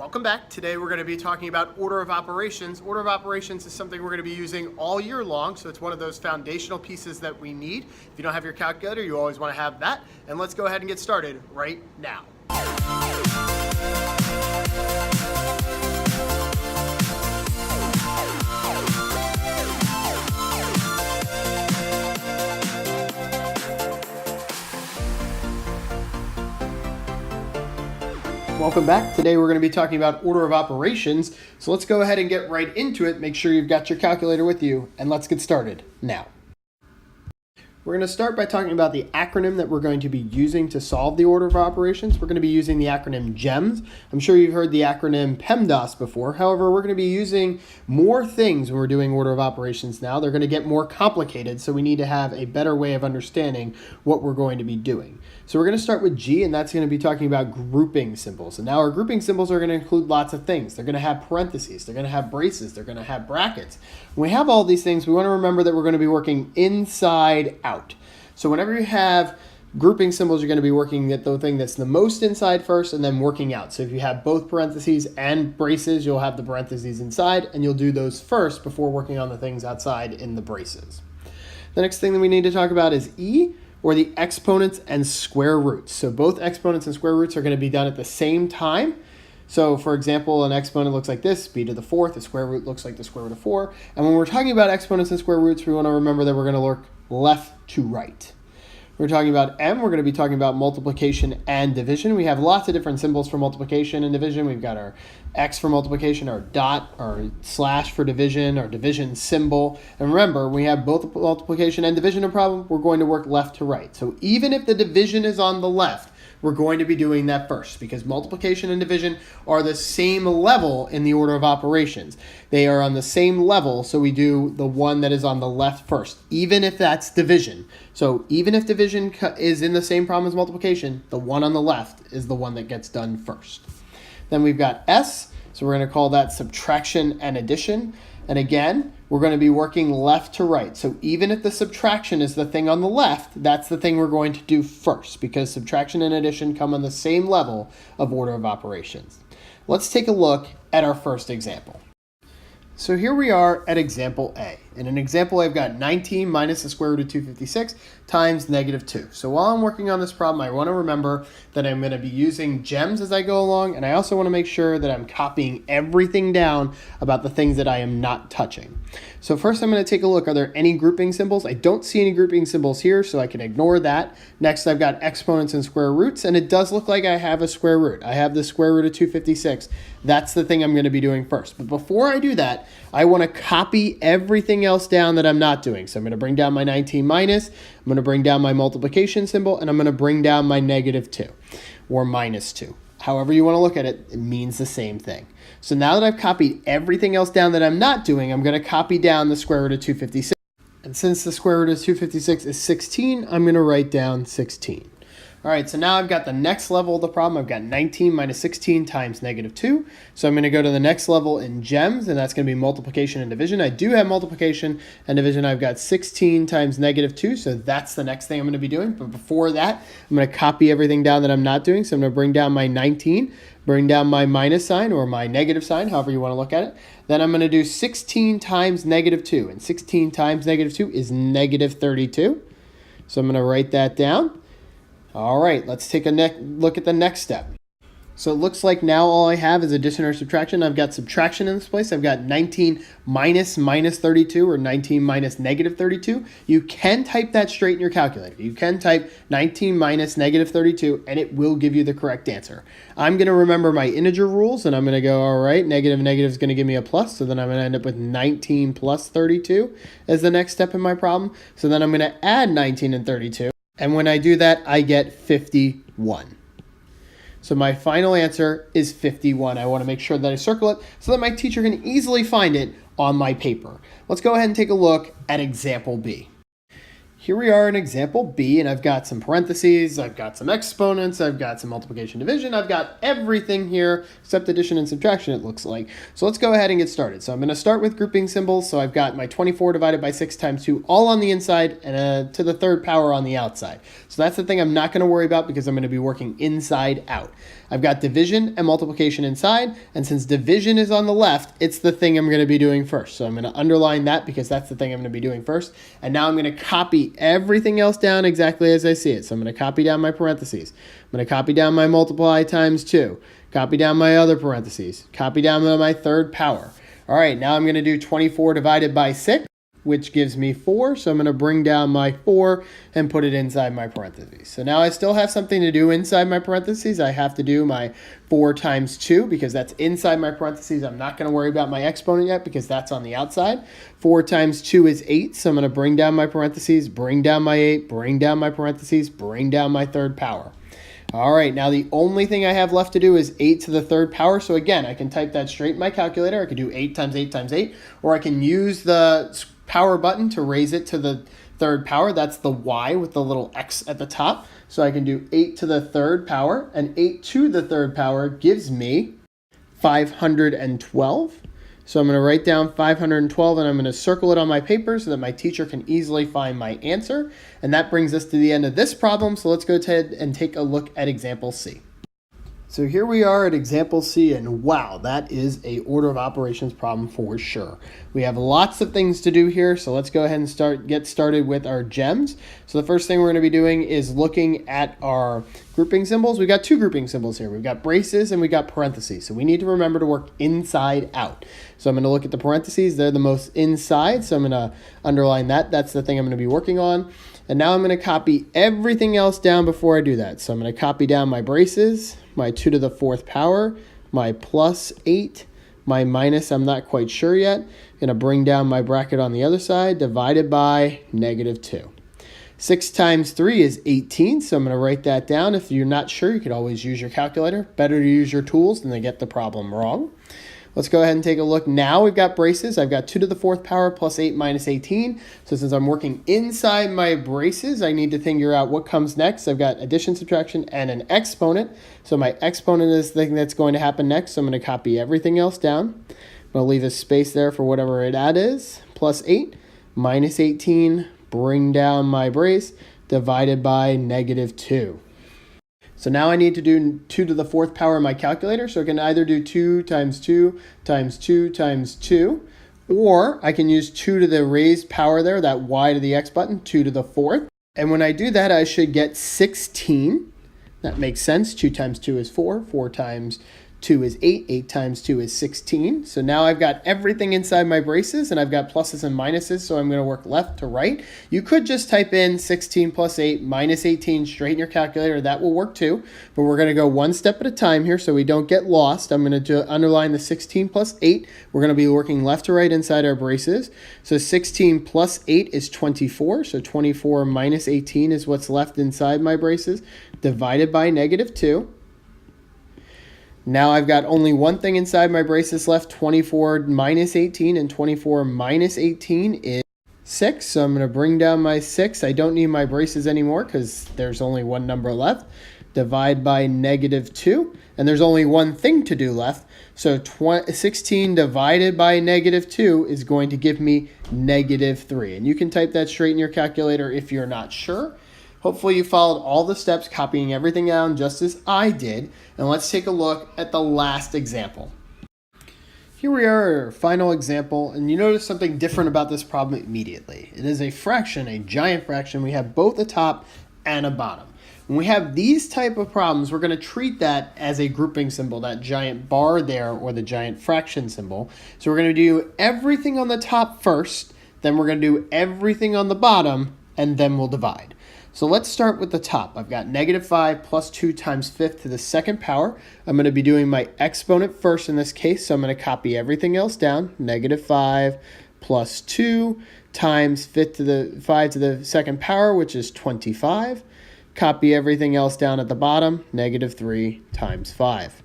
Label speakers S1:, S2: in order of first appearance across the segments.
S1: Welcome back. Today we're going to be talking about order of operations. Order of operations is something we're going to be using all year long, so it's one of those foundational pieces that we need. If you don't have your calculator, you always want to have that. And let's go ahead and get started right now. Welcome back. Today we're going to be talking about order of operations. So let's go ahead and get right into it. Make sure you've got your calculator with you, and let's get started now. We're going to start by talking about the acronym that we're going to be using to solve the order of operations. We're going to be using the acronym G.E.M.S. I'm sure you've heard the acronym PEMDAS before. However, we're going to be using more things when we're doing order of operations now. They're going to get more complicated, so we need to have a better way of understanding what we're going to be doing. So we're going to start with G, and that's going to be talking about grouping symbols. And now our grouping symbols are going to include lots of things. They're going to have parentheses. They're going to have braces. They're going to have brackets. When we have all these things, we want to remember that we're going to be working inside out. So whenever you have grouping symbols, you're going to be working at the thing that's the most inside first and then working out. So if you have both parentheses and braces, you'll have the parentheses inside, and you'll do those first before working on the things outside in the braces. The next thing that we need to talk about is E, or the exponents and square roots. So both exponents and square roots are going to be done at the same time. So for example, an exponent looks like this, b to the fourth. A square root looks like the square root of 4. And when we're talking about exponents and square roots, we want to remember that we're going to work left to right. We're talking about M, we're going to be talking about multiplication and division. We have lots of different symbols for multiplication and division. We've got our X for multiplication, our dot, our slash for division, our division symbol. And remember, when we have both multiplication and division in a problem, we're going to work left to right. So even if the division is on the left, we're going to be doing that first because multiplication and division are the same level in the order of operations. They are on the same level, so we do the one that is on the left first, even if that's division. So even if division is in the same problem as multiplication, the one on the left is the one that gets done first. Then we've got S, so we're going to call that subtraction and addition. And again, we're going to be working left to right. So even if the subtraction is the thing on the left, that's the thing we're going to do first because subtraction and addition come on the same level of order of operations. Let's take a look at our first example. So here we are at example A. In an example, I've got 19 minus the square root of 256 times negative 2. So while I'm working on this problem, I want to remember that I'm going to be using G.E.M.S as I go along, and I also want to make sure that I'm copying everything down about the things that I am not touching. So first I'm going to take a look. Are there any grouping symbols? I don't see any grouping symbols here, so I can ignore that. Next, I've got exponents and square roots, and it does look like I have a square root. I have the square root of 256. That's the thing I'm going to be doing first. But before I do that, I want to copy everything else down that I'm not doing. So I'm going to bring down my 19 minus, I'm going to bring down my multiplication symbol, and I'm going to bring down my negative 2 or minus 2. However you want to look at it, it means the same thing. So now that I've copied everything else down that I'm not doing, I'm going to copy down the square root of 256. And since the square root of 256 is 16, I'm going to write down 16. All right, so now I've got the next level of the problem. I've got 19 minus 16 times negative 2. So I'm going to go to the next level in G.E.M.S, and that's going to be multiplication and division. I do have multiplication and division. I've got 16 times negative 2, so that's the next thing I'm going to be doing. But before that, I'm going to copy everything down that I'm not doing. So I'm going to bring down my 19, bring down my minus sign or my negative sign, however you want to look at it. Then I'm going to do 16 times negative 2, and 16 times negative 2 is negative 32. So I'm going to write that down. All right, let's take a look at the next step. So it looks like now all I have is addition or subtraction. I've got subtraction in this place. I've got 19 minus 32 or 19 minus negative 32. You can type that straight in your calculator. You can type 19 minus negative 32 and it will give you the correct answer. I'm going to remember my integer rules and I'm going to go, all right, negative is going to give me a plus. So then I'm going to end up with 19 plus 32 as the next step in my problem. So then I'm going to add 19 and 32. And when I do that, I get 51. So my final answer is 51. I want to make sure that I circle it so that my teacher can easily find it on my paper. Let's go ahead and take a look at example B. Here we are in example B, and I've got some parentheses, I've got some exponents, I've got some multiplication division, I've got everything here except addition and subtraction, it looks like. So let's go ahead and get started. So I'm going to start with grouping symbols. So I've got my 24 divided by 6 times 2 all on the inside and to the third power on the outside. So that's the thing I'm not going to worry about because I'm going to be working inside out. I've got division and multiplication inside, and since division is on the left, it's the thing I'm going to be doing first. So I'm going to underline that because that's the thing I'm going to be doing first. And now I'm going to copy everything else down exactly as I see it. So I'm going to copy down my parentheses. I'm going to copy down my multiply times 2. Copy down my other parentheses. Copy down my third power. All right, now I'm going to do 24 divided by 6, which gives me 4. So I'm going to bring down my 4 and put it inside my parentheses. So now I still have something to do inside my parentheses. I have to do my 4 times 2 because that's inside my parentheses. I'm not going to worry about my exponent yet because that's on the outside. 4 times 2 is 8. So I'm going to bring down my parentheses, bring down my 8, bring down my parentheses, bring down my third power. All right, now the only thing I have left to do is 8 to the third power. So again, I can type that straight in my calculator. I could do 8 times 8 times 8, or I can use the power button to raise it to the third power. That's the y with the little x at the top. So I can do 8 to the third power, and 8 to the third power gives me 512. So I'm going to write down 512 and I'm going to circle it on my paper so that my teacher can easily find my answer. And that brings us to the end of this problem. So let's go ahead and take a look at example C. So here we are at example C, and wow, that is a order of operations problem for sure. We have lots of things to do here, so let's go ahead and get started with our GEMS. So the first thing we're going to be doing is looking at our grouping symbols. We've got two grouping symbols here. We've got braces and we've got parentheses. So we need to remember to work inside out. So I'm going to look at the parentheses. They're the most inside, so I'm going to underline that. That's the thing I'm going to be working on. And now I'm going to copy everything else down before I do that. So I'm going to copy down my braces, my 2 to the 4th power, my plus 8, my minus, I'm not quite sure yet. I'm going to bring down my bracket on the other side, divided by negative 2. 6 times 3 is 18, so I'm going to write that down. If you're not sure, you could always use your calculator. Better to use your tools than to get the problem wrong. Let's go ahead and take a look. Now we've got braces. I've got 2 to the 4th power plus 8 minus 18. So since I'm working inside my braces, I need to figure out what comes next. I've got addition, subtraction, and an exponent. So my exponent is the thing that's going to happen next. So I'm going to copy everything else down. I'm going to leave a space there for whatever that is. Plus 8 minus 18, bring down my brace, divided by negative 2. So now I need to do 2 to the 4th power in my calculator. So I can either do 2 times 2 times 2 times 2, or I can use 2 to the raised power there, that y to the x button, 2 to the 4th. And when I do that, I should get 16. That makes sense. 2 times 2 is 4. 4 times 2 is 8. 8 times 2 is 16. So now I've got everything inside my braces, and I've got pluses and minuses, so I'm going to work left to right. You could just type in 16 plus 8 minus 18 straight in your calculator. That will work too, but we're going to go one step at a time here so we don't get lost. I'm going to underline the 16 plus 8. We're going to be working left to right inside our braces. So 16 plus 8 is 24. So 24 minus 18 is what's left inside my braces, divided by negative 2. Now I've got only one thing inside my braces left, 24 minus 18, and 24 minus 18 is 6. So I'm going to bring down my 6. I don't need my braces anymore because there's only one number left. Divide by negative 2, and there's only one thing to do left. So 16 divided by negative 2 is going to give me negative 3. And you can type that straight in your calculator if you're not sure. Hopefully you followed all the steps, copying everything down just as I did. And let's take a look at the last example. Here we are, our final example, and you notice something different about this problem immediately. It is a fraction, a giant fraction. We have both a top and a bottom. When we have these type of problems, we're going to treat that as a grouping symbol, that giant bar there, or the giant fraction symbol. So we're going to do everything on the top first, then we're going to do everything on the bottom, and then we'll divide. So let's start with the top. I've got negative 5 plus 2 times 5th to the 2nd power. I'm going to be doing my exponent first in this case, so I'm going to copy everything else down. Negative 5 plus 2 times 5 to the 2nd power, which is 25. Copy everything else down at the bottom. Negative 3 times 5.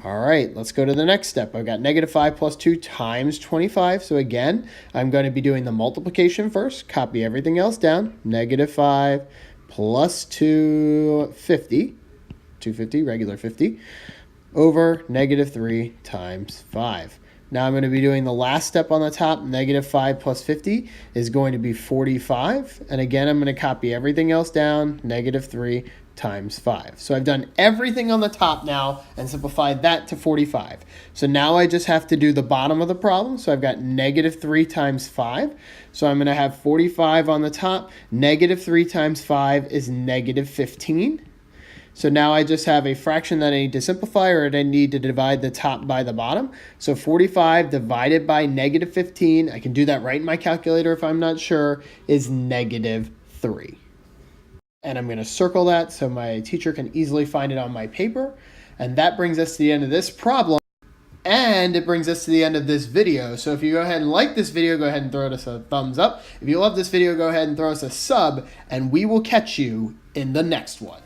S1: All right, let's go to the next step. I've got negative 5 plus 2 times 25. So again, I'm going to be doing the multiplication first. Copy everything else down. Negative 5 plus 250, 250, regular 50, over negative 3 times 5. Now I'm going to be doing the last step on the top. Negative 5 plus 50 is going to be 45. And again, I'm going to copy everything else down. Negative 3 times 5. So I've done everything on the top now and simplified that to 45. So now I just have to do the bottom of the problem. So I've got negative 3 times 5. So I'm going to have 45 on the top. Negative 3 times 5 is negative 15. So now I just have a fraction that I need to simplify, or I need to divide the top by the bottom. So 45 divided by negative 15, I can do that right in my calculator if I'm not sure, is negative 3. And I'm going to circle that so my teacher can easily find it on my paper. And that brings us to the end of this problem. And it brings us to the end of this video. So if you go ahead and like this video, go ahead and throw us a thumbs up. If you love this video, go ahead and throw us a sub, and we will catch you in the next one.